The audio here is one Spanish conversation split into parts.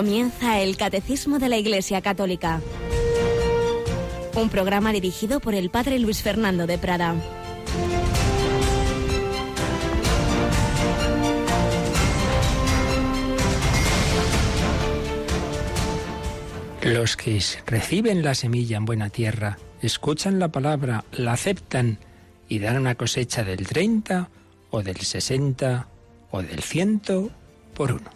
Comienza el Catecismo de la Iglesia Católica. Un programa dirigido por el Padre Luis Fernando de Prada. Los que reciben la semilla en buena tierra, escuchan la palabra, la aceptan y dan una cosecha del 30 o del 60 o del 100 por uno.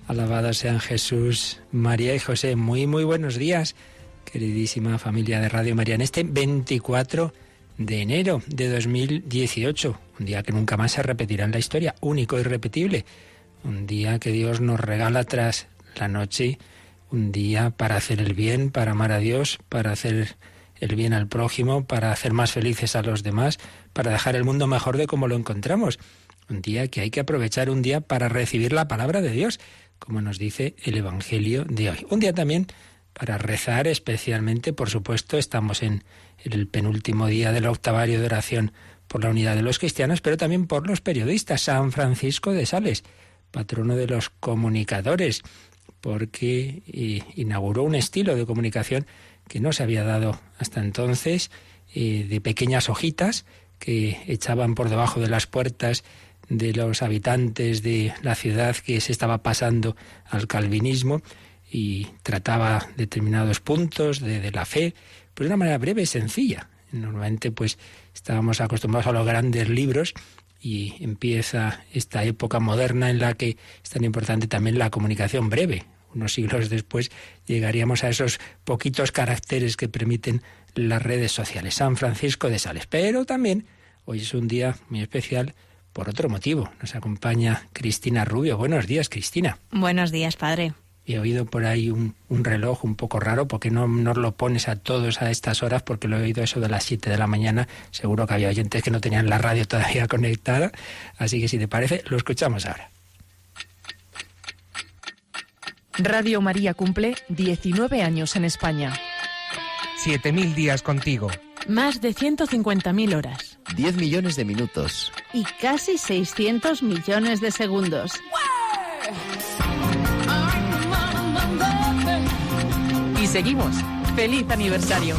Alabados sean Jesús, María y José. Muy buenos días, queridísima familia de Radio María, en este 24 de enero de 2018, un día que nunca más se repetirá en la historia, único y irrepetible, un día que Dios nos regala tras la noche, un día para hacer el bien, para amar a Dios, para hacer el bien al prójimo, para hacer más felices a los demás, para dejar el mundo mejor de como lo encontramos. Un día que hay que aprovechar, un día para recibir la palabra de Dios, como nos dice el Evangelio de hoy. Un día también para rezar, especialmente, por supuesto, estamos en el penúltimo día del octavario de oración por la unidad de los cristianos, pero también por los periodistas. San Francisco de Sales, patrono de los comunicadores, porque inauguró un estilo de comunicación que no se había dado hasta entonces, de pequeñas hojitas que echaban por debajo de las puertas de los habitantes de la ciudad que se estaba pasando al calvinismo, y trataba determinados puntos de la fe, pero de una manera breve y sencilla. Normalmente pues estábamos acostumbrados a los grandes libros, y empieza esta época moderna en la que es tan importante también la comunicación breve. Unos siglos después llegaríamos a esos poquitos caracteres que permiten las redes sociales. San Francisco de Sales. Pero también hoy es un día muy especial por otro motivo. Nos acompaña Cristina Rubio. Buenos días, Cristina. Buenos días, padre. He oído por ahí un reloj un poco raro. ¿Por qué no nos lo pones a todos a estas horas? Porque lo he oído eso de las 7 de la mañana. Seguro que había oyentes que no tenían la radio todavía conectada. Así que si te parece, lo escuchamos ahora. Radio María cumple 19 años en España. 7.000 días contigo. Más de 150.000 horas. 10 millones de minutos. Y casi 600 millones de segundos. Y seguimos. ¡Feliz aniversario!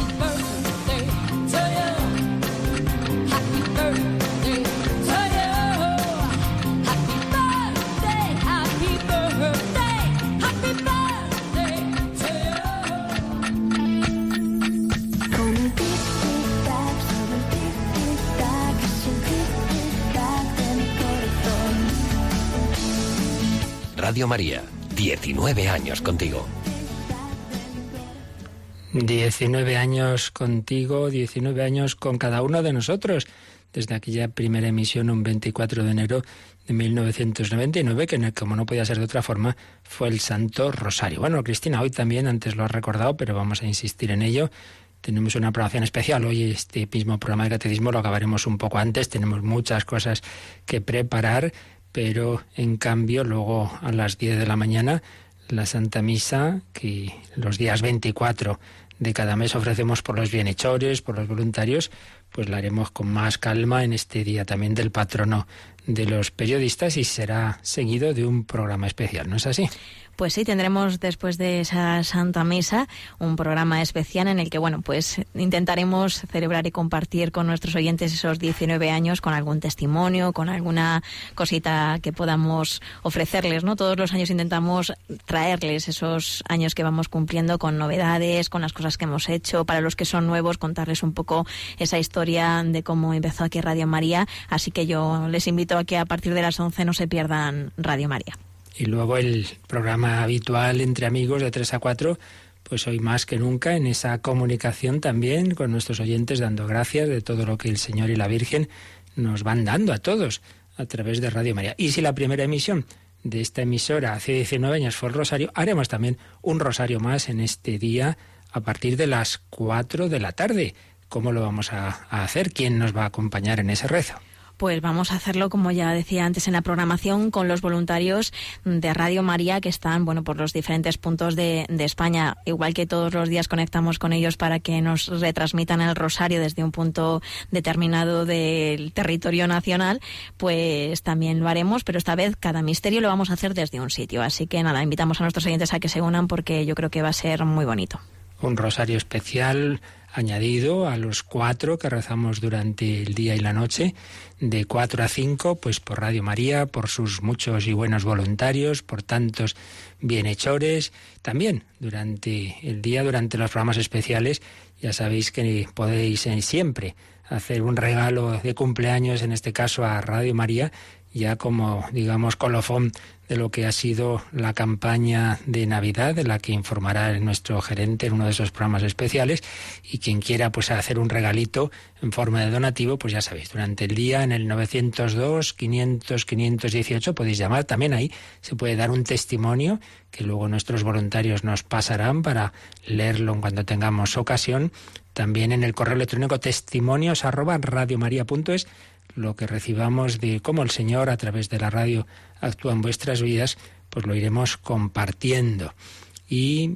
Radio María, 19 años contigo. 19 años contigo, 19 años con cada uno de nosotros, desde aquella primera emisión un 24 de enero de 1999, que como no podía ser de otra forma, fue el Santo Rosario. Bueno, Cristina, hoy también, antes lo has recordado, pero vamos a insistir en ello, tenemos una programación especial. Hoy este mismo programa de catecismo lo acabaremos un poco antes, tenemos muchas cosas que preparar, pero en cambio luego a las 10 de la mañana la Santa Misa, que los días 24 de cada mes ofrecemos por los bienhechores, por los voluntarios, pues la haremos con más calma en este día también del patrono de los periodistas, y será seguido de un programa especial, ¿no es así? Pues sí, tendremos después de esa Santa Misa un programa especial en el que, bueno, pues intentaremos celebrar y compartir con nuestros oyentes esos 19 años con algún testimonio, con alguna cosita que podamos ofrecerles, ¿no? Todos los años intentamos traerles esos años que vamos cumpliendo con novedades, con las cosas que hemos hecho. Para los que son nuevos, contarles un poco esa historia de cómo empezó aquí Radio María. Así que yo les invito a que a partir de las 11 no se pierdan Radio María. Y luego el programa habitual entre amigos de 3 a 4, pues hoy más que nunca en esa comunicación también con nuestros oyentes, dando gracias de todo lo que el Señor y la Virgen nos van dando a todos a través de Radio María. Y si la primera emisión de esta emisora hace 19 años fue el Rosario, haremos también un Rosario más en este día a partir de las 4 de la tarde. ¿Cómo lo vamos a hacer? ¿Quién nos va a acompañar en ese rezo? Pues vamos a hacerlo, como ya decía antes en la programación, con los voluntarios de Radio María que están, bueno, por los diferentes puntos de España. Igual que todos los días conectamos con ellos para que nos retransmitan el rosario desde un punto determinado del territorio nacional, pues también lo haremos, pero esta vez cada misterio lo vamos a hacer desde un sitio. Así que nada, invitamos a nuestros oyentes a que se unan porque yo creo que va a ser muy bonito. Un rosario especial añadido a los 4 que rezamos durante el día y la noche, de 4 a 5, pues por Radio María, por sus muchos y buenos voluntarios, por tantos bienhechores. También durante el día, durante los programas especiales, ya sabéis que podéis siempre hacer un regalo de cumpleaños, en este caso a Radio María, ya como, digamos, colofón de lo que ha sido la campaña de Navidad, de la que informará nuestro gerente en uno de esos programas especiales, y quien quiera pues hacer un regalito en forma de donativo, pues ya sabéis, durante el día en el 902-500-518 podéis llamar, también ahí se puede dar un testimonio que luego nuestros voluntarios nos pasarán para leerlo en cuanto tengamos ocasión, también en el correo electrónico testimonios@radiomaria.es, lo que recibamos de cómo el Señor a través de la radio actúa en vuestras vidas, pues lo iremos compartiendo. Y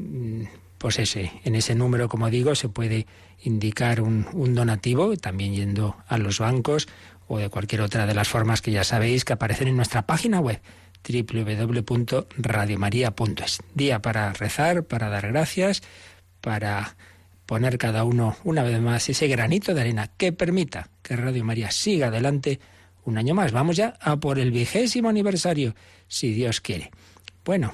pues en ese número, como digo, se puede indicar un donativo, también yendo a los bancos o de cualquier otra de las formas que ya sabéis que aparecen en nuestra página web www.radiomaria.es. Día para rezar, para dar gracias, para poner cada uno una vez más ese granito de arena que permita que Radio María siga adelante un año más. Vamos ya a por el 20º aniversario, si Dios quiere. Bueno,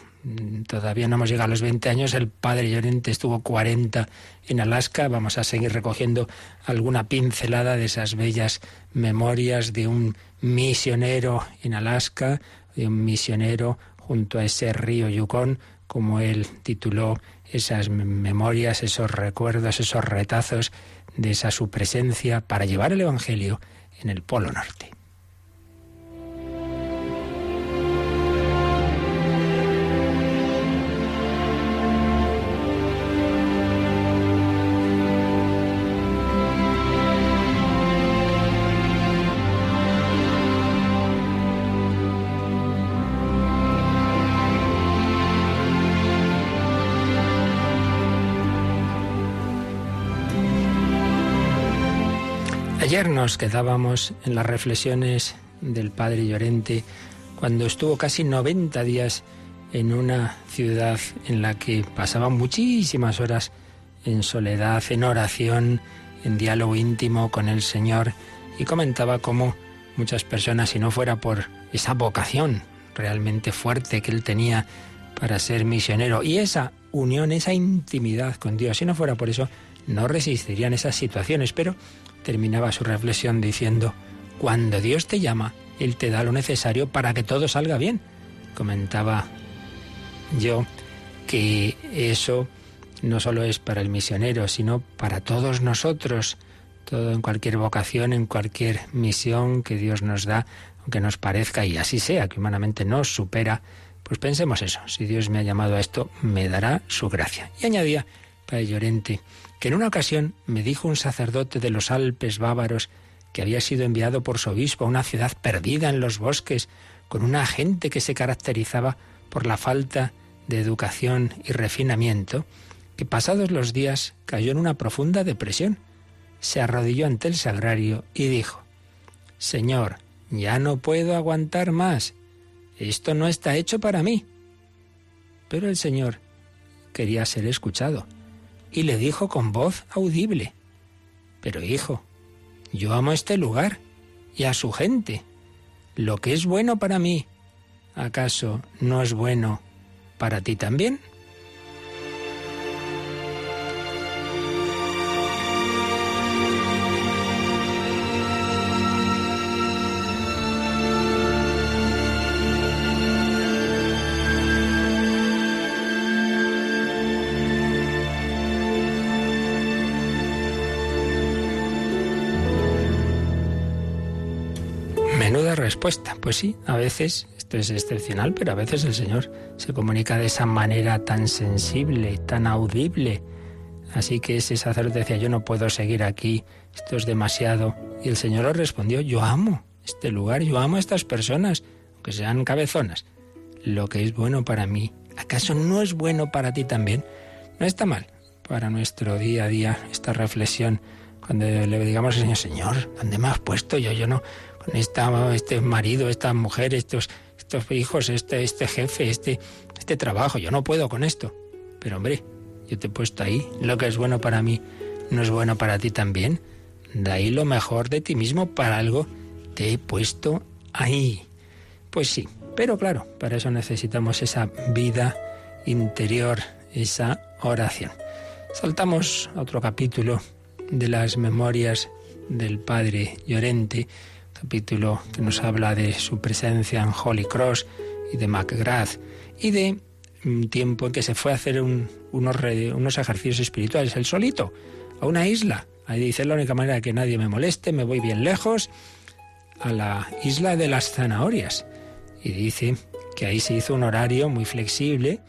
todavía no hemos llegado a los 20 años, el padre Llorente estuvo 40 en Alaska, vamos a seguir recogiendo alguna pincelada de esas bellas memorias de un misionero en Alaska, de un misionero junto a ese río Yukon, como él tituló esas memorias, esos recuerdos, esos retazos de esa su presencia para llevar el Evangelio en el Polo Norte. Ayer nos quedábamos en las reflexiones del padre Llorente cuando estuvo casi 90 días en una ciudad en la que pasaba muchísimas horas en soledad, en oración, en diálogo íntimo con el Señor, y comentaba cómo muchas personas, si no fuera por esa vocación realmente fuerte que él tenía para ser misionero y esa unión, esa intimidad con Dios, si no fuera por eso, no resistirían esas situaciones. Pero terminaba su reflexión diciendo: cuando Dios te llama, Él te da lo necesario para que todo salga bien. Comentaba yo que eso no solo es para el misionero, sino para todos nosotros, todo en cualquier vocación, en cualquier misión que Dios nos da, aunque nos parezca, y así sea, que humanamente nos supera, pues pensemos eso: si Dios me ha llamado a esto, me dará su gracia. Y añadía padre Llorente que en una ocasión me dijo un sacerdote de los Alpes bávaros que había sido enviado por su obispo a una ciudad perdida en los bosques, con una gente que se caracterizaba por la falta de educación y refinamiento, que pasados los días cayó en una profunda depresión. Se arrodilló ante el sagrario y dijo: Señor, ya no puedo aguantar más. Esto no está hecho para mí. Pero el Señor quería ser escuchado y le dijo con voz audible: Pero hijo, yo amo este lugar y a su gente. Lo que es bueno para mí, ¿acaso no es bueno para ti también? Menuda respuesta. Pues sí, a veces esto es excepcional, pero a veces el Señor se comunica de esa manera tan sensible, tan audible. Así que ese sacerdote decía: yo no puedo seguir aquí, esto es demasiado. Y el Señor le respondió: yo amo este lugar, yo amo a estas personas, aunque sean cabezonas. Lo que es bueno para mí, ¿acaso no es bueno para ti también? No está mal para nuestro día a día esta reflexión, cuando le digamos al Señor, Señor, ¿dónde me has puesto yo no, con este marido, esta mujer, estos hijos, este jefe, este trabajo, yo no puedo con esto? Pero hombre, yo te he puesto ahí, lo que es bueno para mí, ¿no es bueno para ti también? De ahí lo mejor de ti mismo, para algo te he puesto ahí. Pues sí, pero claro, para eso necesitamos esa vida interior, esa oración. Saltamos a otro capítulo de las memorias del Padre Llorente, capítulo que nos habla de su presencia en Holy Cross y de Macgrath, y de un tiempo en que se fue a hacer unos ejercicios espirituales, él solito, a una isla. Ahí dice, la única manera de que nadie me moleste, me voy bien lejos, a la isla de las zanahorias. Y dice que ahí se hizo un horario muy flexible,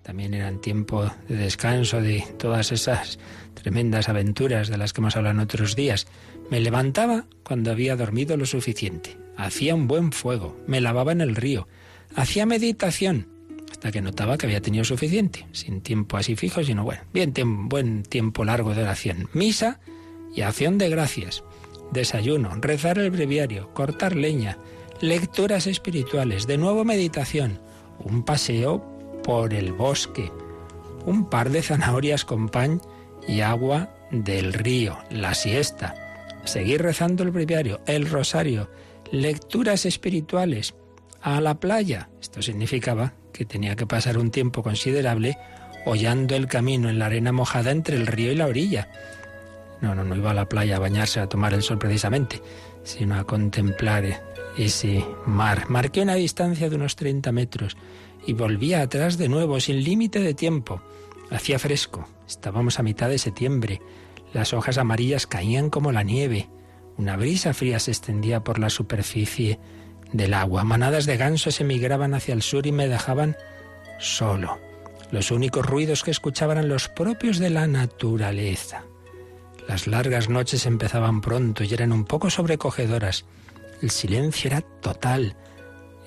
también era en tiempo de descanso de todas esas tremendas aventuras de las que hemos hablado en otros días. Me levantaba cuando había dormido lo suficiente, hacía un buen fuego, me lavaba en el río, hacía meditación, hasta que notaba que había tenido suficiente, sin tiempo así fijo, sino buen tiempo largo de oración, misa y acción de gracias, desayuno, rezar el breviario, cortar leña, lecturas espirituales, de nuevo meditación, un paseo por el bosque, un par de zanahorias con pan y agua del río, la siesta, seguir rezando el breviario, el rosario, lecturas espirituales, a la playa. Esto significaba que tenía que pasar un tiempo considerable hollando el camino en la arena mojada entre el río y la orilla. No iba a la playa a bañarse, a tomar el sol precisamente, sino a contemplar ese mar. Marqué una distancia de unos 30 metros y volvía atrás de nuevo, sin límite de tiempo. Hacía fresco, estábamos a mitad de septiembre, las hojas amarillas caían como la nieve, una brisa fría se extendía por la superficie del agua, manadas de gansos emigraban hacia el sur y me dejaban solo. Los únicos ruidos que escuchaba eran los propios de la naturaleza. Las largas noches empezaban pronto y eran un poco sobrecogedoras. El silencio era total.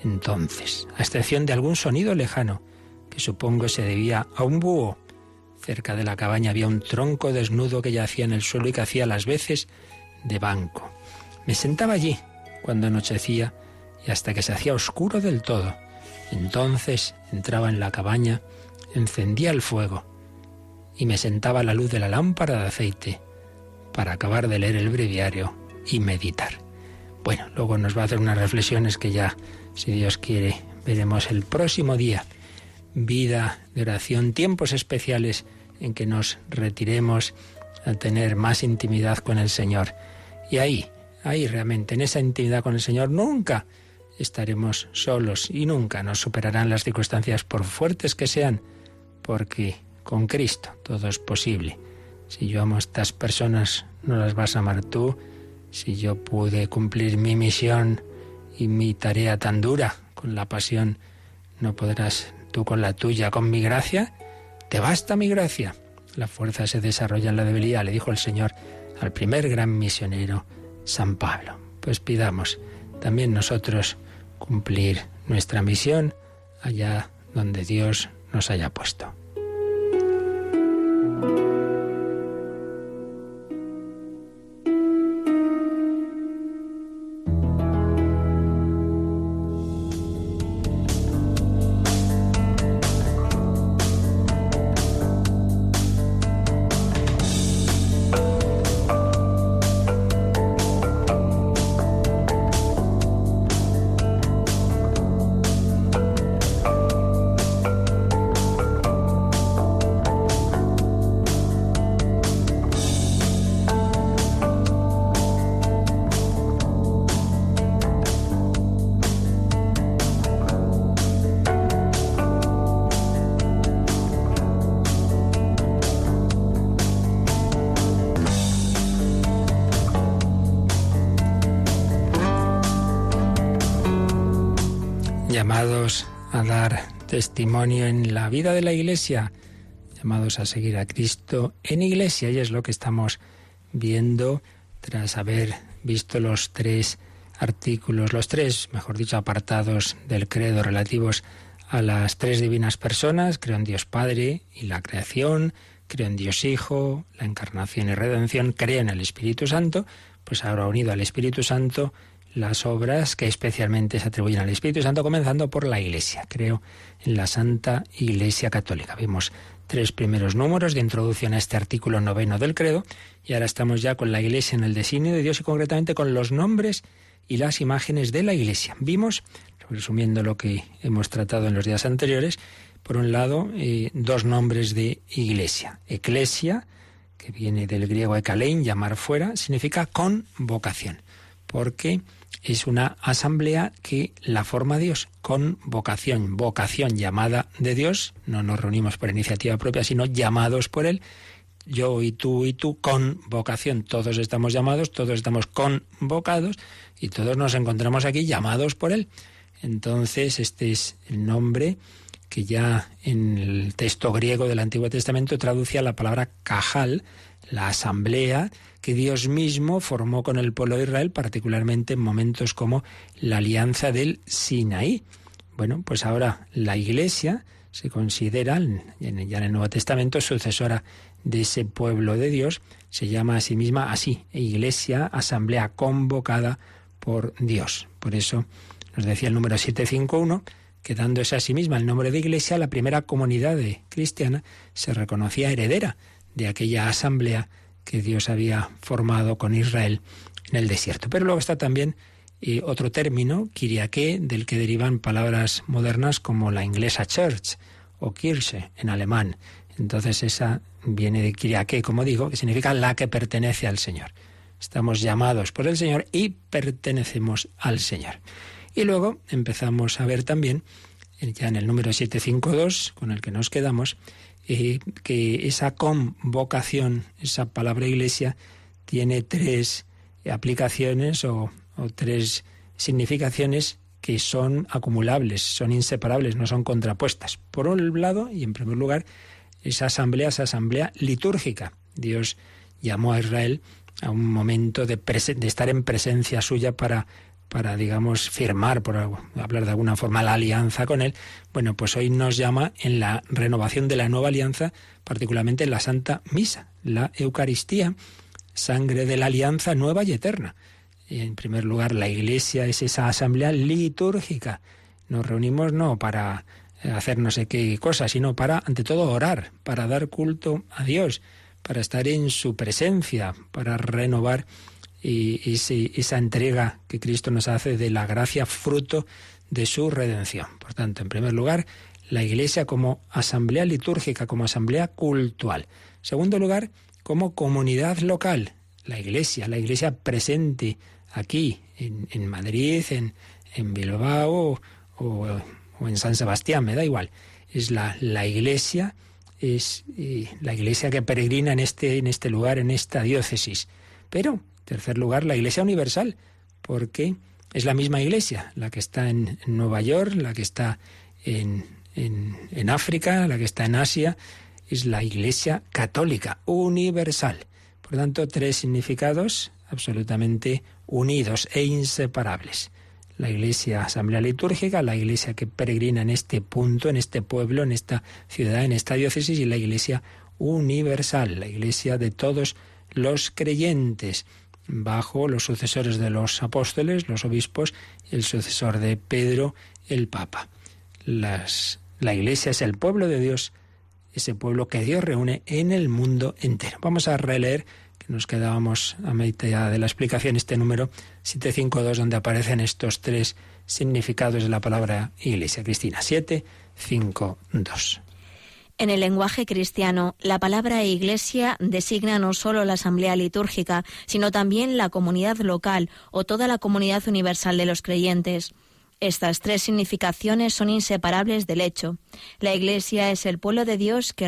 Entonces, a excepción de algún sonido lejano, que supongo se debía a un búho. Cerca de la cabaña había un tronco desnudo que yacía en el suelo y que hacía las veces de banco. Me sentaba allí cuando anochecía y hasta que se hacía oscuro del todo. Entonces entraba en la cabaña, encendía el fuego y me sentaba a la luz de la lámpara de aceite para acabar de leer el breviario y meditar. Bueno, luego nos va a hacer unas reflexiones que ya, si Dios quiere, veremos el próximo día. Vida de oración, tiempos especiales en que nos retiremos a tener más intimidad con el Señor. Y ahí realmente, en esa intimidad con el Señor, nunca estaremos solos y nunca nos superarán las circunstancias por fuertes que sean, porque con Cristo todo es posible. Si yo amo a estas personas, no las vas a amar tú. Si yo pude cumplir mi misión y mi tarea tan dura con la pasión, no podrás tú con la tuya. Con mi gracia, te basta mi gracia. La fuerza se desarrolla en la debilidad, le dijo el Señor al primer gran misionero, San Pablo. Pues pidamos también nosotros cumplir nuestra misión allá donde Dios nos haya puesto. Llamados a dar testimonio en la vida de la Iglesia, llamados a seguir a Cristo en Iglesia, y es lo que estamos viendo tras haber visto los 3 artículos, los tres, mejor dicho, apartados del credo relativos a las tres divinas personas. Creo en Dios Padre y la creación, creo en Dios Hijo, la encarnación y redención, creo en el Espíritu Santo. Pues ahora unido al Espíritu Santo las obras que especialmente se atribuyen al Espíritu Santo, comenzando por la Iglesia. Creo en la Santa Iglesia Católica. Vimos 3 primeros números de introducción a este artículo 9 del credo, y ahora estamos ya con la Iglesia en el designio de Dios y concretamente con los nombres y las imágenes de la Iglesia. Vimos, resumiendo lo que hemos tratado en los días anteriores, por un lado, 2 nombres de Iglesia. Eclesia, que viene del griego ekalein, llamar fuera, significa convocación, porque es una asamblea que la forma Dios, convocación, vocación, llamada de Dios. No nos reunimos por iniciativa propia, sino llamados por Él. Yo y tú, con vocación. Todos estamos llamados, todos estamos convocados y todos nos encontramos aquí llamados por Él. Entonces, este es el nombre que ya en el texto griego del Antiguo Testamento traduce a la palabra Cajal, la asamblea que Dios mismo formó con el pueblo de Israel, particularmente en momentos como la alianza del Sinaí. Bueno, pues ahora la Iglesia se considera, ya en el Nuevo Testamento, sucesora de ese pueblo de Dios. Se llama a sí misma así, Iglesia, asamblea convocada por Dios. Por eso nos decía el número 751, que dándose a sí misma el nombre de Iglesia, la primera comunidad cristiana se reconocía heredera de aquella asamblea que Dios había formado con Israel en el desierto. Pero luego está también otro término, Kyriake, del que derivan palabras modernas como la inglesa church o Kirche en alemán. Entonces esa viene de Kyriake, como digo, que significa la que pertenece al Señor. Estamos llamados por el Señor y pertenecemos al Señor. Y luego empezamos a ver también, ya en el número 752, con el que nos quedamos, que esa convocación, esa palabra Iglesia, tiene 3 aplicaciones o 3 significaciones que son acumulables, son inseparables, no son contrapuestas. Por un lado, y en primer lugar, esa asamblea litúrgica. Dios llamó a Israel a un momento de estar en presencia suya para digamos, firmar, por hablar de alguna forma, la alianza con Él. Bueno, pues hoy nos llama en la renovación de la nueva alianza, particularmente en la Santa Misa, la Eucaristía, sangre de la alianza nueva y eterna. En primer lugar, la Iglesia es esa asamblea litúrgica. Nos reunimos no para hacer no sé qué cosa, sino para, ante todo, orar, para dar culto a Dios, para estar en su presencia, para renovar y esa entrega que Cristo nos hace de la gracia fruto de su redención. Por tanto, en primer lugar, la Iglesia como asamblea litúrgica, como asamblea cultual. En segundo lugar, como comunidad local. La Iglesia presente aquí, en Madrid, en Bilbao o en San Sebastián, me da igual. Es la Iglesia, es la Iglesia que peregrina en este lugar, en esta diócesis. Pero en tercer lugar, la Iglesia universal, porque es la misma Iglesia, la que está en Nueva York, la que está en África, la que está en Asia, es la Iglesia católica, universal. Por tanto, 3 significados absolutamente unidos e inseparables. La Iglesia asamblea litúrgica, la Iglesia que peregrina en este punto, en este pueblo, en esta ciudad, en esta diócesis, y la Iglesia universal, la Iglesia de todos los creyentes, bajo los sucesores de los apóstoles, los obispos, y el sucesor de Pedro, el Papa. La Iglesia es el pueblo de Dios, ese pueblo que Dios reúne en el mundo entero. Vamos a releer, que nos quedábamos a mitad de la explicación, este número 752, donde aparecen estos 3 significados de la palabra Iglesia. Cristina, 752. En el lenguaje cristiano, la palabra Iglesia designa no solo la asamblea litúrgica, sino también la comunidad local o toda la comunidad universal de los creyentes. Estas 3 significaciones son inseparables del hecho. La Iglesia es el pueblo de Dios que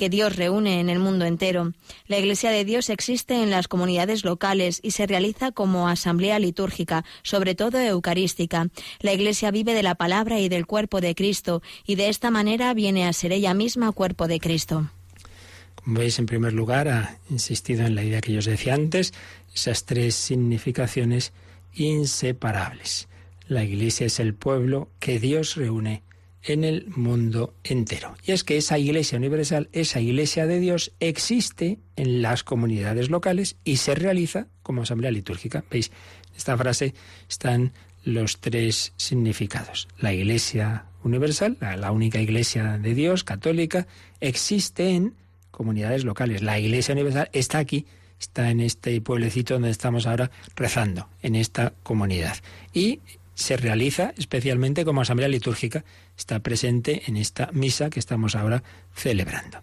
Dios reúne en el mundo entero. La Iglesia de Dios existe en las comunidades locales y se realiza como asamblea litúrgica, sobre todo eucarística. La Iglesia vive de la palabra y del cuerpo de Cristo, y de esta manera viene a ser ella misma cuerpo de Cristo. Como veis, en primer lugar, ha insistido en la idea que yo os decía antes, esas tres significaciones inseparables. La Iglesia es el pueblo que Dios reúne en el mundo entero. Y es que esa Iglesia universal, esa Iglesia de Dios, existe en las comunidades locales y se realiza como asamblea litúrgica. ¿Veis? En esta frase están los tres significados. La Iglesia universal, la única Iglesia de Dios, católica, existe en comunidades locales. La Iglesia universal está aquí, está en este pueblecito donde estamos ahora rezando, en esta comunidad. Y se realiza especialmente como asamblea litúrgica, está presente en esta misa que estamos ahora celebrando.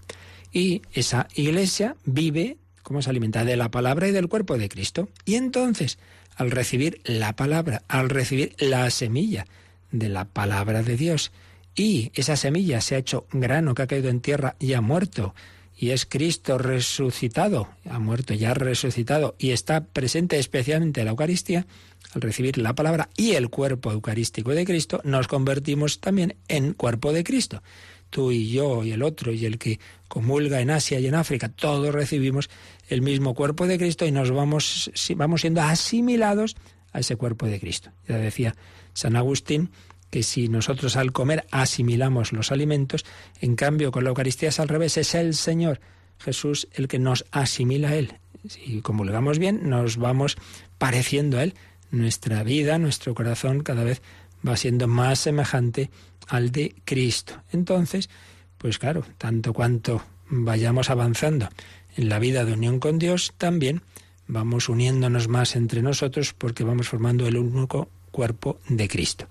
Y esa Iglesia vive, como se alimenta de la palabra y del cuerpo de Cristo. Y entonces, al recibir la palabra, al recibir la semilla de la palabra de Dios, y esa semilla se ha hecho grano que ha caído en tierra y ha muerto, y es Cristo resucitado, ha muerto y ha resucitado, y está presente especialmente en la Eucaristía, al recibir la palabra y el cuerpo eucarístico de Cristo, nos convertimos también en cuerpo de Cristo. Tú y yo y el otro y el que comulga en Asia y en África, todos recibimos el mismo cuerpo de Cristo y nos vamos siendo asimilados a ese cuerpo de Cristo. Ya decía San Agustín que si nosotros al comer asimilamos los alimentos, en cambio con la Eucaristía es al revés, es el Señor Jesús el que nos asimila a Él. Si comulgamos bien, nos vamos pareciendo a Él. Nuestra vida, nuestro corazón cada vez va siendo más semejante al de Cristo. Entonces, pues claro, tanto cuanto vayamos avanzando en la vida de unión con Dios, también vamos uniéndonos más entre nosotros porque vamos formando el único cuerpo de Cristo.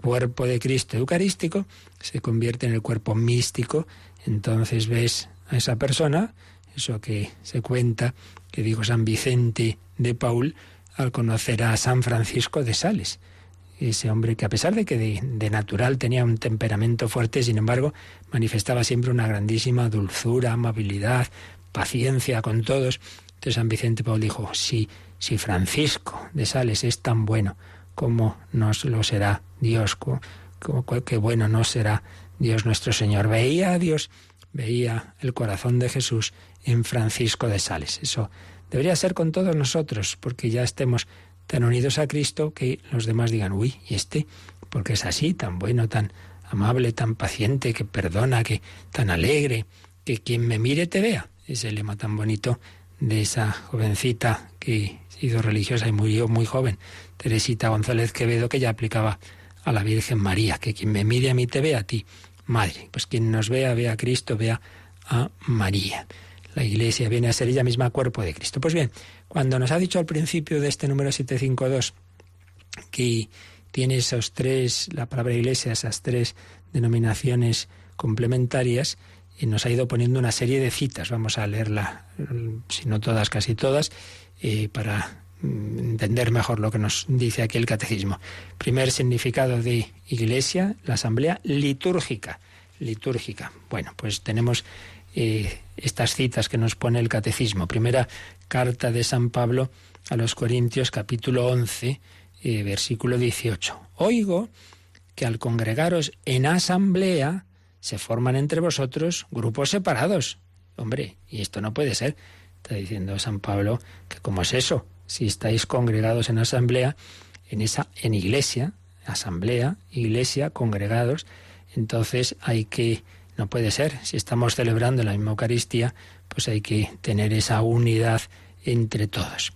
Cuerpo de Cristo eucarístico se convierte en el cuerpo místico. Entonces ves a esa persona, eso que se cuenta, que dijo San Vicente de Paúl, al conocer a San Francisco de Sales. Ese hombre que a pesar de que de natural tenía un temperamento fuerte, sin embargo, manifestaba siempre una grandísima dulzura, amabilidad, paciencia con todos. Entonces San Vicente de Paúl dijo, si Francisco de Sales es tan bueno, ¿cómo nos lo será Dios? Qué bueno no será Dios nuestro Señor. Veía a Dios, veía el corazón de Jesús en Francisco de Sales. Eso debería ser con todos nosotros, porque ya estemos tan unidos a Cristo que los demás digan, uy, ¿y este? Porque es así, tan bueno, tan amable, tan paciente, que perdona, que tan alegre, que quien me mire te vea. Es el lema tan bonito de esa jovencita que se hizo religiosa y murió muy joven, Teresita González Quevedo, que ya aplicaba a la Virgen María, que quien me mire a mí te vea a ti, Madre. Pues quien nos vea, vea a Cristo, vea a María. La Iglesia viene a ser ella misma cuerpo de Cristo. Pues bien, cuando nos ha dicho al principio de este número 752 que tiene esos tres, la palabra Iglesia, esas tres denominaciones complementarias, y nos ha ido poniendo una serie de citas. Vamos a leerla, si no todas, casi todas, para entender mejor lo que nos dice aquí el Catecismo. Primer significado de Iglesia, la asamblea litúrgica. Litúrgica. Bueno, pues tenemos estas citas que nos pone el Catecismo. Primera carta de San Pablo a los Corintios, capítulo 11, versículo 18. Oigo que al congregaros en asamblea se forman entre vosotros grupos separados. Hombre, y esto no puede ser. Está diciendo San Pablo que ¿cómo es eso? Si estáis congregados en asamblea, en iglesia, asamblea, iglesia, congregados, entonces no puede ser. Si estamos celebrando la misma Eucaristía, pues hay que tener esa unidad entre todos.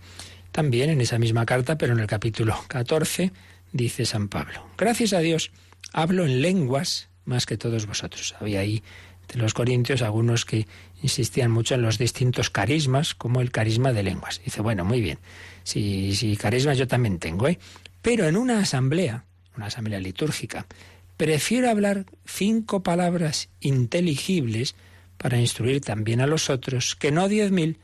También en esa misma carta, pero en el capítulo 14, dice San Pablo, gracias a Dios, hablo en lenguas más que todos vosotros. Había ahí de los corintios algunos que insistían mucho en los distintos carismas, como el carisma de lenguas. Dice, bueno, muy bien, si carismas yo también tengo, pero en una asamblea litúrgica, prefiero hablar 5 palabras inteligibles para instruir también a los otros, que no 10.000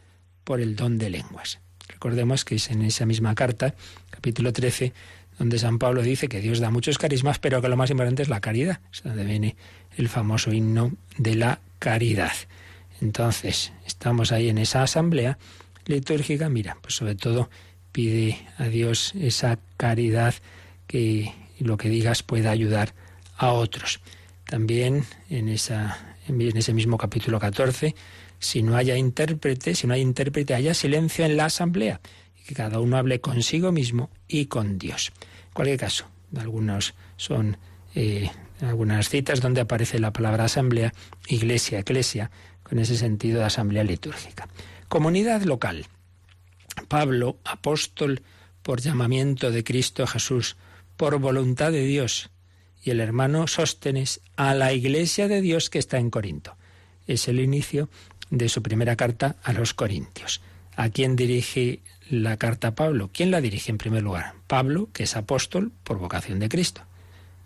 por el don de lenguas. Recordemos que es en esa misma carta, capítulo 13, donde San Pablo dice que Dios da muchos carismas, pero que lo más importante es la caridad. Es donde viene el famoso himno de la caridad. Entonces, estamos ahí en esa asamblea litúrgica. Mira, pues sobre todo pide a Dios esa caridad, que lo que digas pueda ayudar a otros. También en esa en ese mismo capítulo 14, si no hay intérprete, haya silencio en la asamblea, y que cada uno hable consigo mismo y con Dios. En cualquier caso, algunos son algunas citas donde aparece la palabra asamblea, iglesia, eclesia, con ese sentido de asamblea litúrgica. Comunidad local. Pablo, apóstol por llamamiento de Cristo Jesús, por voluntad de Dios, y el hermano Sóstenes a la iglesia de Dios que está en Corinto. Es el inicio de su primera carta a los Corintios. ¿A quién dirige la carta Pablo? ¿Quién la dirige en primer lugar? Pablo, que es apóstol por vocación de Cristo,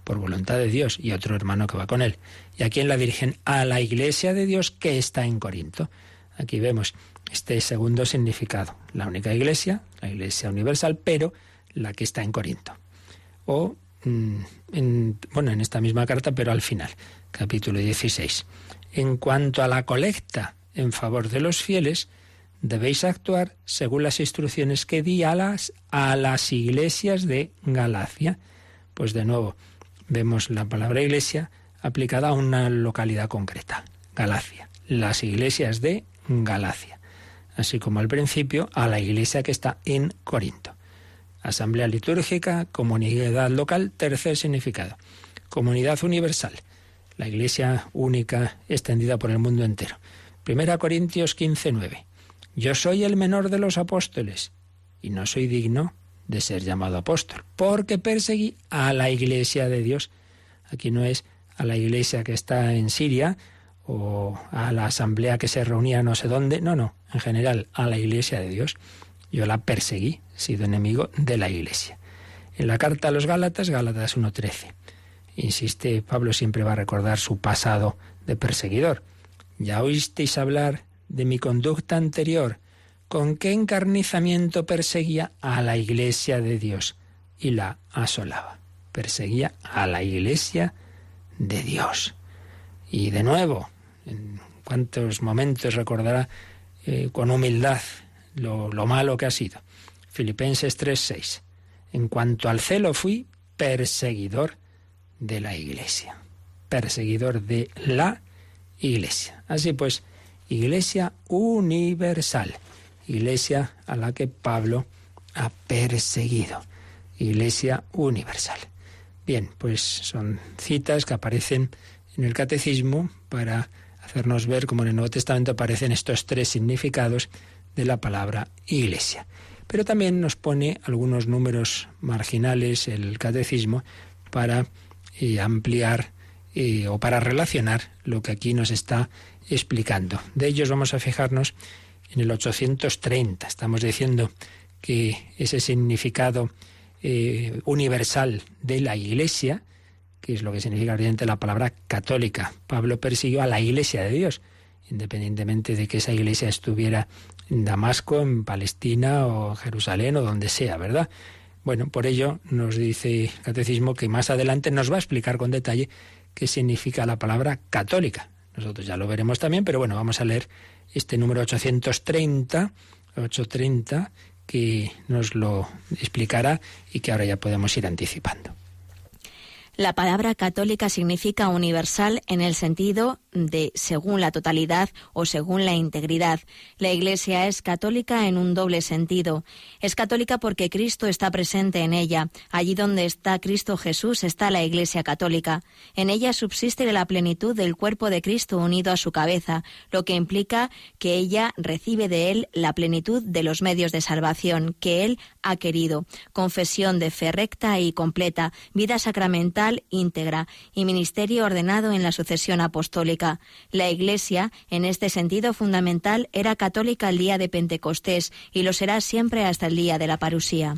por voluntad de Dios, y otro hermano que va con él. ¿Y a quién la dirigen? A la iglesia de Dios que está en Corinto. Aquí vemos este segundo significado. La única iglesia, la iglesia universal, pero la que está en Corinto. O, en esta misma carta, pero al final, capítulo 16. En cuanto a la colecta en favor de los fieles, debéis actuar según las instrucciones que di a las iglesias de Galacia. Pues de nuevo, vemos la palabra iglesia aplicada a una localidad concreta, Galacia, las iglesias de Galacia, así como al principio a la iglesia que está en Corinto. Asamblea litúrgica, comunidad local, tercer significado. Comunidad universal, la iglesia única extendida por el mundo entero. 1 Corintios 15:9. Yo soy el menor de los apóstoles y no soy digno de ser llamado apóstol, porque perseguí a la iglesia de Dios. Aquí no es a la iglesia que está en Siria o a la asamblea que se reunía no sé dónde, no, en general a la iglesia de Dios. Yo la perseguí, he sido enemigo de la iglesia. En la carta a los Gálatas, Gálatas 1:13, insiste, Pablo siempre va a recordar su pasado de perseguidor. Ya oísteis hablar de mi conducta anterior, con qué encarnizamiento perseguía a la iglesia de Dios y la asolaba. Perseguía a la iglesia de Dios. Y de nuevo, en cuántos momentos recordará con humildad lo malo que ha sido. Filipenses 3:6. En cuanto al celo, fui perseguidor de la iglesia. Perseguidor de la iglesia. Así pues, iglesia universal. Iglesia a la que Pablo ha perseguido. Iglesia universal. Bien, pues son citas que aparecen en el Catecismo para hacernos ver cómo en el Nuevo Testamento aparecen estos tres significados de la palabra iglesia. Pero también nos pone algunos números marginales el Catecismo para ampliar o para relacionar lo que aquí nos está explicando. De ellos vamos a fijarnos en el 830. Estamos diciendo que ese significado universal de la Iglesia, que es lo que significa evidentemente la palabra católica. Pablo persiguió a la Iglesia de Dios, independientemente de que esa Iglesia estuviera en Damasco, en Palestina o en Jerusalén o donde sea, ¿verdad? Bueno, por ello nos dice el Catecismo que más adelante nos va a explicar con detalle qué significa la palabra católica. Nosotros ya lo veremos también, pero bueno, vamos a leer este número 830, que nos lo explicará y que ahora ya podemos ir anticipando. La palabra católica significa universal en el sentido de según la totalidad o según la integridad. La Iglesia es católica en un doble sentido. Es católica porque Cristo está presente en ella. Allí donde está Cristo Jesús está la Iglesia católica. En ella subsiste la plenitud del cuerpo de Cristo unido a su cabeza, lo que implica que ella recibe de él la plenitud de los medios de salvación que él ha querido. Confesión de fe recta y completa, vida sacramental íntegra y ministerio ordenado en la sucesión apostólica. La Iglesia, en este sentido fundamental, era católica el día de Pentecostés y lo será siempre hasta el día de la parusía.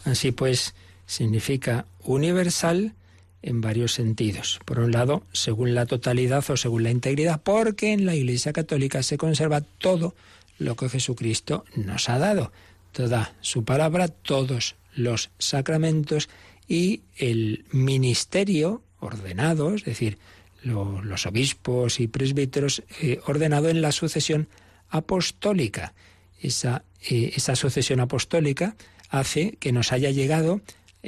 Así pues, significa universal en varios sentidos. Por un lado, según la totalidad o según la integridad, porque en la Iglesia católica se conserva todo lo que Jesucristo nos ha dado, toda su palabra, todos los sacramentos y el ministerio ordenado, es decir, los obispos y presbíteros ordenado en la sucesión apostólica. Esa sucesión apostólica hace que nos haya llegado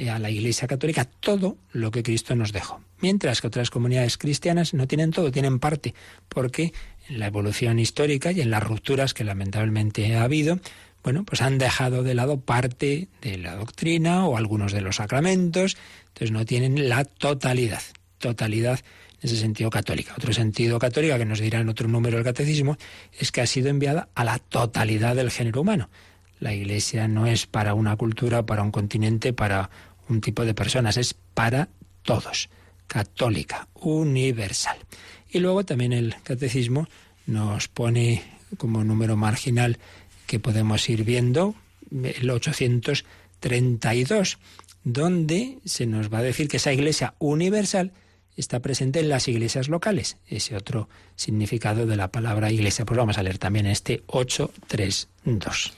a la Iglesia católica todo lo que Cristo nos dejó. Mientras que otras comunidades cristianas no tienen todo, tienen parte, porque en la evolución histórica y en las rupturas que lamentablemente ha habido, bueno, pues han dejado de lado parte de la doctrina o algunos de los sacramentos, entonces no tienen la totalidad en ese sentido católica. Otro sentido católica, que nos dirá en otro número del catecismo, es que ha sido enviada a la totalidad del género humano. La Iglesia no es para una cultura, para un continente, para un tipo de personas, es para todos, católica, universal. Y luego también el catecismo nos pone como número marginal que podemos ir viendo el 832, donde se nos va a decir que esa Iglesia universal está presente en las iglesias locales. Ese otro significado de la palabra iglesia. Pues vamos a leer también este 832.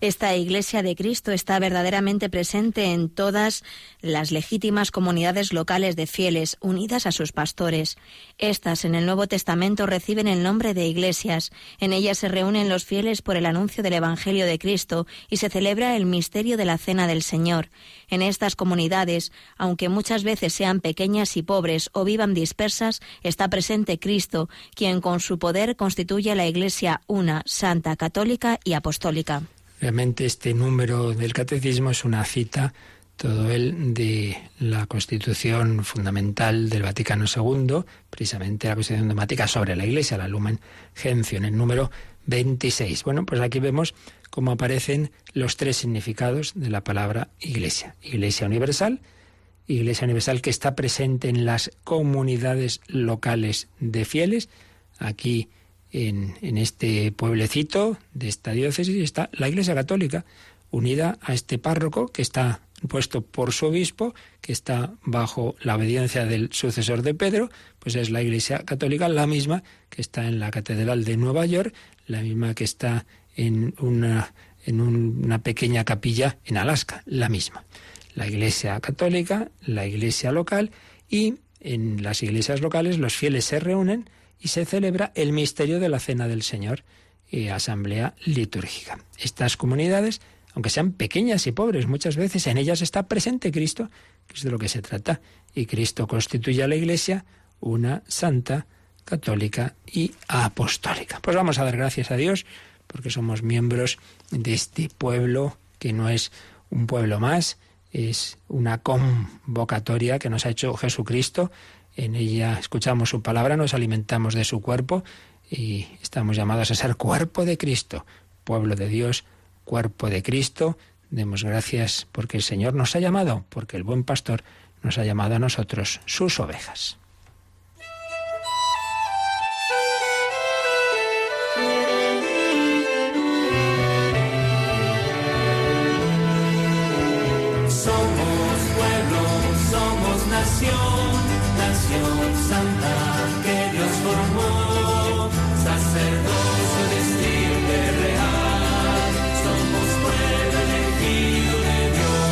Esta Iglesia de Cristo está verdaderamente presente en todas las legítimas comunidades locales de fieles, unidas a sus pastores. Estas, en el Nuevo Testamento, reciben el nombre de iglesias. En ellas se reúnen los fieles por el anuncio del Evangelio de Cristo y se celebra el misterio de la Cena del Señor. En estas comunidades, aunque muchas veces sean pequeñas y pobres o vivan dispersas, está presente Cristo, quien con su poder constituye la Iglesia una, santa, católica y apostólica. Realmente este número del catecismo es una cita, todo él, de la Constitución fundamental del Vaticano II, precisamente la Constitución dogmática sobre la Iglesia, la Lumen Gentium, el número 26. Bueno, pues aquí vemos cómo aparecen los tres significados de la palabra Iglesia. Iglesia universal que está presente en las comunidades locales de fieles. Aquí en este pueblecito de esta diócesis está la Iglesia Católica, unida a este párroco que está puesto por su obispo, que está bajo la obediencia del sucesor de Pedro, pues es la Iglesia Católica, la misma que está en la Catedral de Nueva York, la misma que está en una pequeña capilla en Alaska, la misma. La Iglesia Católica, la Iglesia local, y en las iglesias locales los fieles se reúnen y se celebra el misterio de la Cena del Señor, asamblea litúrgica. Estas comunidades, aunque sean pequeñas y pobres, muchas veces en ellas está presente Cristo, que es de lo que se trata, y Cristo constituye a la Iglesia una santa, católica y apostólica. Pues vamos a dar gracias a Dios, porque somos miembros de este pueblo, que no es un pueblo más, es una convocatoria que nos ha hecho Jesucristo. En ella escuchamos su palabra, nos alimentamos de su cuerpo y estamos llamados a ser cuerpo de Cristo, pueblo de Dios, cuerpo de Cristo. Demos gracias porque el Señor nos ha llamado, porque el buen pastor nos ha llamado a nosotros, sus ovejas. Somos pueblo, somos nación, nación santa que Dios formó, sacerdocio de estirpe real, somos pueblo elegido de Dios.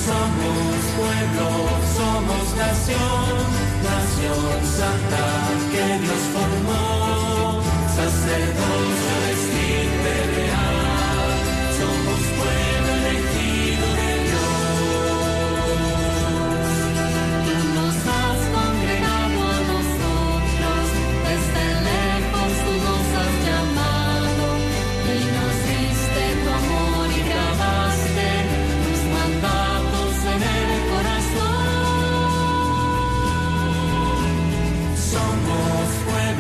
Somos pueblo, somos nación, nación santa que Dios formó, sacerdocio de estirpe real, somos pueblo elegido de Dios. Tú nos has congregado a nosotros, desde lejos tú nos has llamado, y nos diste tu amor y grabaste tus mandatos en el corazón. Somos pueblo,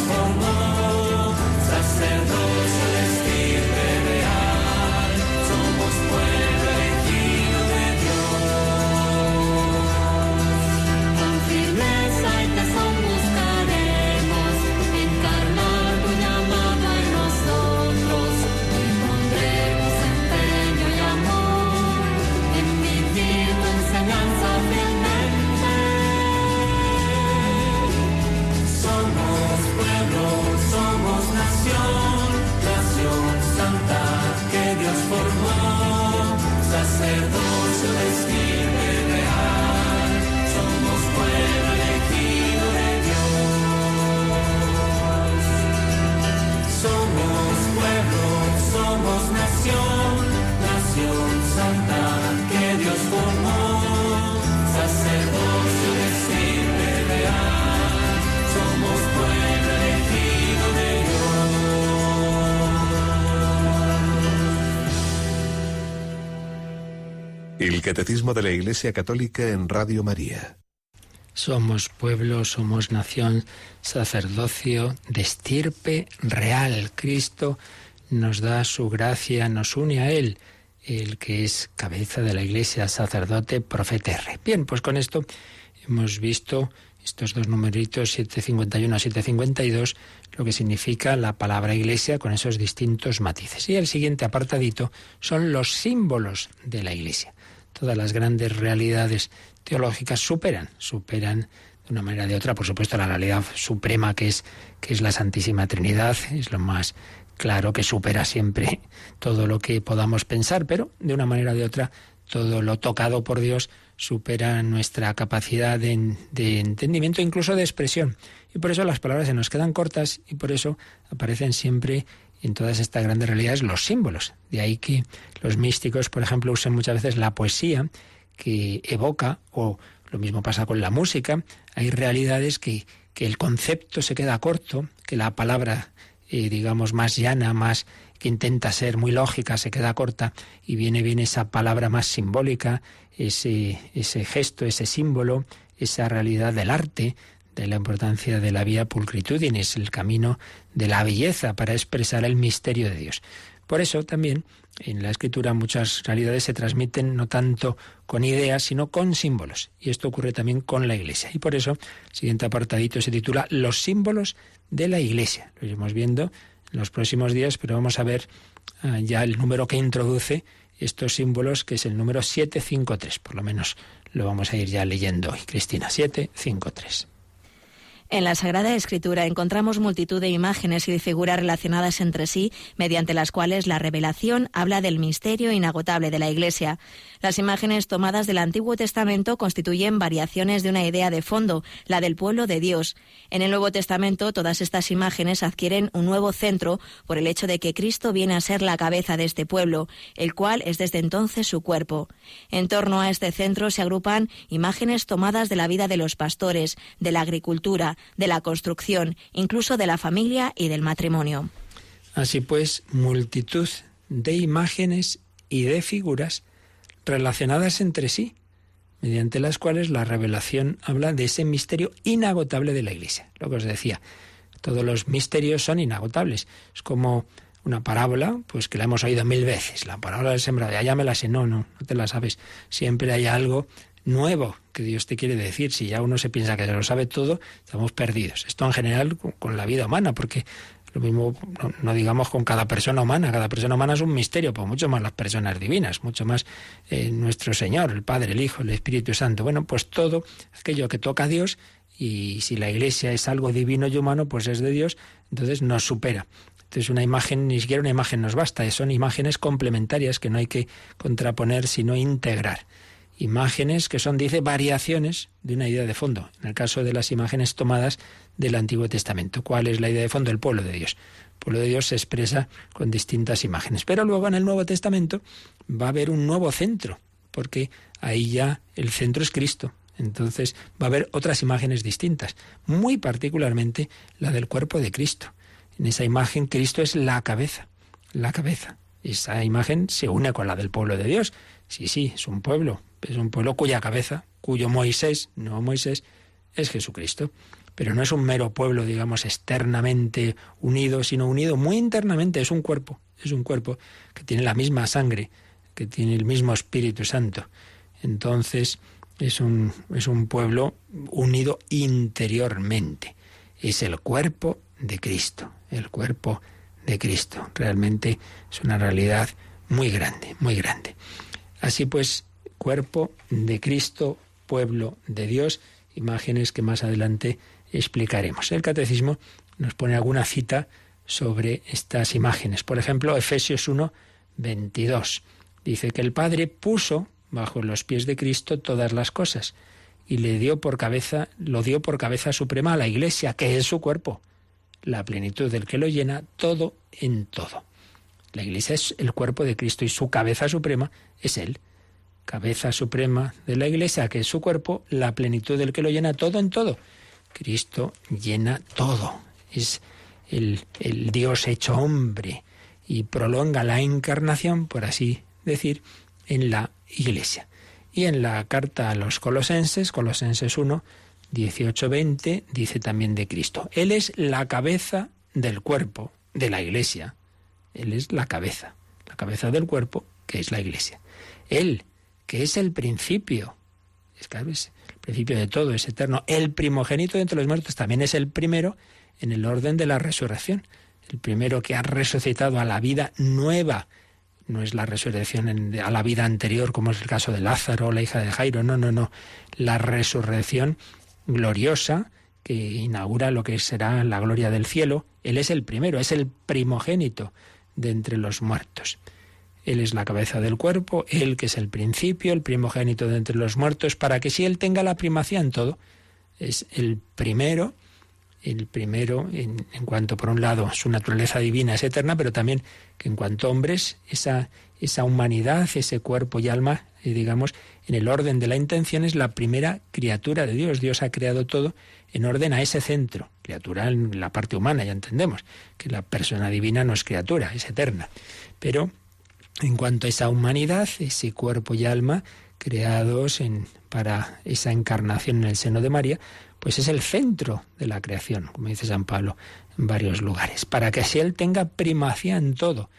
formó, sacerdocio de estirpe real, somos pueblo elegido de Dios. Con firmeza y tesón buscaremos encarnar tu llamado en nosotros y pondremos empeño y amor en vivir tu enseñanza fielmente. Somos pueblo, somos nación, nación santa que Dios formó, sacerdocio de estirpe real, somos pueblo elegido de Dios. Somos pueblo, somos nación, nación santa que Dios formó, sacerdocio de estirpe real, somos pueblo elegido de Dios. El Catecismo de la Iglesia Católica en Radio María. Somos pueblo, somos nación, sacerdocio de estirpe real. Cristo nos da su gracia, nos une a Él, el que es cabeza de la Iglesia, sacerdote, profeta y rey. Bien, pues con esto hemos visto estos dos numeritos, 751 a 752, lo que significa la palabra Iglesia con esos distintos matices. Y el siguiente apartadito son los símbolos de la Iglesia. Todas las grandes realidades teológicas superan de una manera o de otra, por supuesto, la realidad suprema que es la Santísima Trinidad, es lo más claro, que supera siempre todo lo que podamos pensar, pero de una manera o de otra todo lo tocado por Dios supera nuestra capacidad de entendimiento, incluso de expresión. Y por eso las palabras se nos quedan cortas y por eso aparecen siempre en todas estas grandes realidades los símbolos. De ahí que los místicos, por ejemplo, usan muchas veces la poesía que evoca, o lo mismo pasa con la música. Hay realidades que el concepto se queda corto, que la palabra digamos más llana, más que intenta ser muy lógica, se queda corta y viene bien esa palabra más simbólica, ese gesto, ese símbolo, esa realidad del arte, de la importancia de la vía pulcritudinis, el camino de la belleza para expresar el misterio de Dios. Por eso también en la Escritura muchas realidades se transmiten no tanto con ideas, sino con símbolos. Y esto ocurre también con la Iglesia. Y por eso el siguiente apartadito se titula Los símbolos de la Iglesia. Lo iremos viendo en los próximos días, pero vamos a ver ya el número que introduce estos símbolos, que es el número 753. Por lo menos lo vamos a ir ya leyendo hoy. Cristina, 753. En la Sagrada Escritura encontramos multitud de imágenes y de figuras relacionadas entre sí, mediante las cuales la revelación habla del misterio inagotable de la Iglesia. Las imágenes tomadas del Antiguo Testamento constituyen variaciones de una idea de fondo, la del pueblo de Dios. En el Nuevo Testamento, todas estas imágenes adquieren un nuevo centro por el hecho de que Cristo viene a ser la cabeza de este pueblo, el cual es desde entonces su cuerpo. En torno a este centro se agrupan imágenes tomadas de la vida de los pastores, de la agricultura, de la construcción, incluso de la familia y del matrimonio. Así pues, multitud de imágenes y de figuras relacionadas entre sí, mediante las cuales la revelación habla de ese misterio inagotable de la Iglesia. Lo que os decía, todos los misterios son inagotables. Es como una parábola, pues que la hemos oído 1000 veces. La parábola del sembrador, ya me la sé, no te la sabes. Siempre hay algo nuevo que Dios te quiere decir. Si ya uno se piensa que se lo sabe todo, estamos perdidos. Esto en general con la vida humana, porque lo mismo no digamos con cada persona humana. Cada persona humana es un misterio, pues mucho más las personas divinas, mucho más nuestro Señor, el Padre, el Hijo, el Espíritu Santo. Bueno, pues todo aquello que toca a Dios, y si la Iglesia es algo divino y humano, pues es de Dios, entonces nos supera. Entonces una imagen, ni siquiera una imagen nos basta, son imágenes complementarias que no hay que contraponer, sino integrar. Imágenes que son, dice, variaciones de una idea de fondo. En el caso de las imágenes tomadas del Antiguo Testamento. ¿Cuál es la idea de fondo? El pueblo de Dios. El pueblo de Dios se expresa con distintas imágenes. Pero luego en el Nuevo Testamento va a haber un nuevo centro, porque ahí ya el centro es Cristo. Entonces va a haber otras imágenes distintas, muy particularmente la del cuerpo de Cristo. En esa imagen Cristo es la cabeza, la cabeza. Esa imagen se une con la del pueblo de Dios. Sí, es un pueblo cuya cabeza, cuyo Moisés, no Moisés, es Jesucristo. pero no es un mero pueblo, digamos, externamente unido, sino unido muy internamente. Es un cuerpo que tiene la misma sangre, que tiene el mismo Espíritu Santo. Entonces es un pueblo unido interiormente. Es el cuerpo de Cristo, el cuerpo de Cristo. Realmente es una realidad muy grande, muy grande. Así pues, cuerpo de Cristo, pueblo de Dios, imágenes que más adelante explicaremos. El Catecismo nos pone alguna cita sobre estas imágenes. Por ejemplo, Efesios 1:22. Dice que el Padre puso bajo los pies de Cristo todas las cosas y lo dio por cabeza suprema a la Iglesia, que es su cuerpo, la plenitud del que lo llena todo en todo. La Iglesia es el cuerpo de Cristo y su cabeza suprema es Él. Cabeza suprema de la Iglesia, que es su cuerpo, la plenitud del que lo llena todo en todo. Cristo llena todo. Es el Dios hecho hombre y prolonga la encarnación, por así decir, en la Iglesia. Y en la carta a los Colosenses 1:18-20, dice también de Cristo: Él es la cabeza del cuerpo de la Iglesia. Él es la cabeza del cuerpo, que es la Iglesia. Él, que es el principio, es el principio de todo, es eterno, el primogénito de entre los muertos, también es el primero en el orden de la resurrección, el primero que ha resucitado a la vida nueva. No es la resurrección a la vida anterior, como es el caso de Lázaro o la hija de Jairo, no. La resurrección gloriosa que inaugura lo que será la gloria del cielo. Él es el primero, es el primogénito de entre los muertos. Él es la cabeza del cuerpo, Él que es el principio, el primogénito de entre los muertos, para que si Él tenga la primacía en todo, es el primero en cuanto, por un lado, su naturaleza divina es eterna, pero también que en cuanto a hombres, esa humanidad, ese cuerpo y alma, digamos, en el orden de la intención, es la primera criatura de Dios. Dios ha creado todo en orden a ese centro. Criatura en la parte humana, ya entendemos que la persona divina no es criatura, es eterna. Pero en cuanto a esa humanidad, ese cuerpo y alma creados para esa encarnación en el seno de María, pues es el centro de la creación, como dice San Pablo en varios lugares, para que así Él tenga primacía en todo,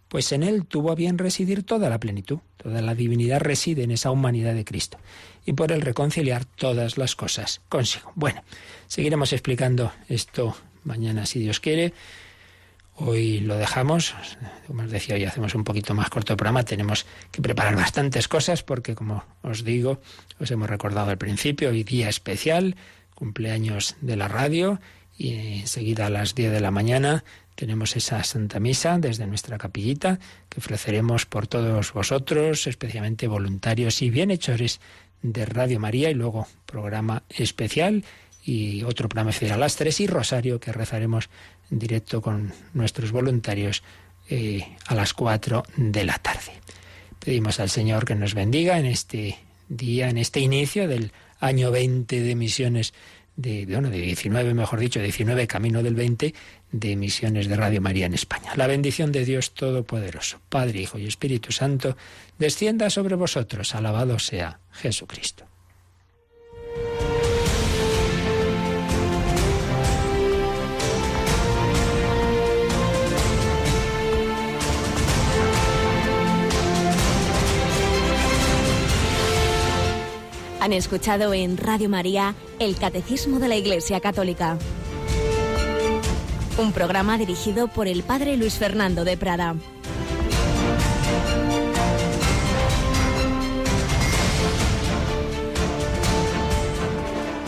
pues en Él tuvo a bien residir toda la plenitud, toda la divinidad reside en esa humanidad de Cristo, y por Él reconciliar todas las cosas consigo. Bueno, seguiremos explicando esto mañana si Dios quiere. Hoy lo dejamos, como os decía, hoy hacemos un poquito más corto el programa, tenemos que preparar bastantes cosas porque, como os digo, os hemos recordado al principio, hoy día especial, cumpleaños de la radio, y enseguida a las 10 de la mañana tenemos esa Santa Misa desde nuestra capillita que ofreceremos por todos vosotros, especialmente voluntarios y bienhechores de Radio María, y luego programa especial y otro programa especial a las 3 y rosario que rezaremos en directo con nuestros voluntarios a las 4 de la tarde. Pedimos al Señor que nos bendiga en este día, en este inicio del año 20 de misiones, de 19 camino del 20 de misiones de Radio María en España. La bendición de Dios Todopoderoso, Padre, Hijo y Espíritu Santo, descienda sobre vosotros. Alabado sea Jesucristo. Han escuchado en Radio María el Catecismo de la Iglesia Católica. Un programa dirigido por el Padre Luis Fernando de Prada.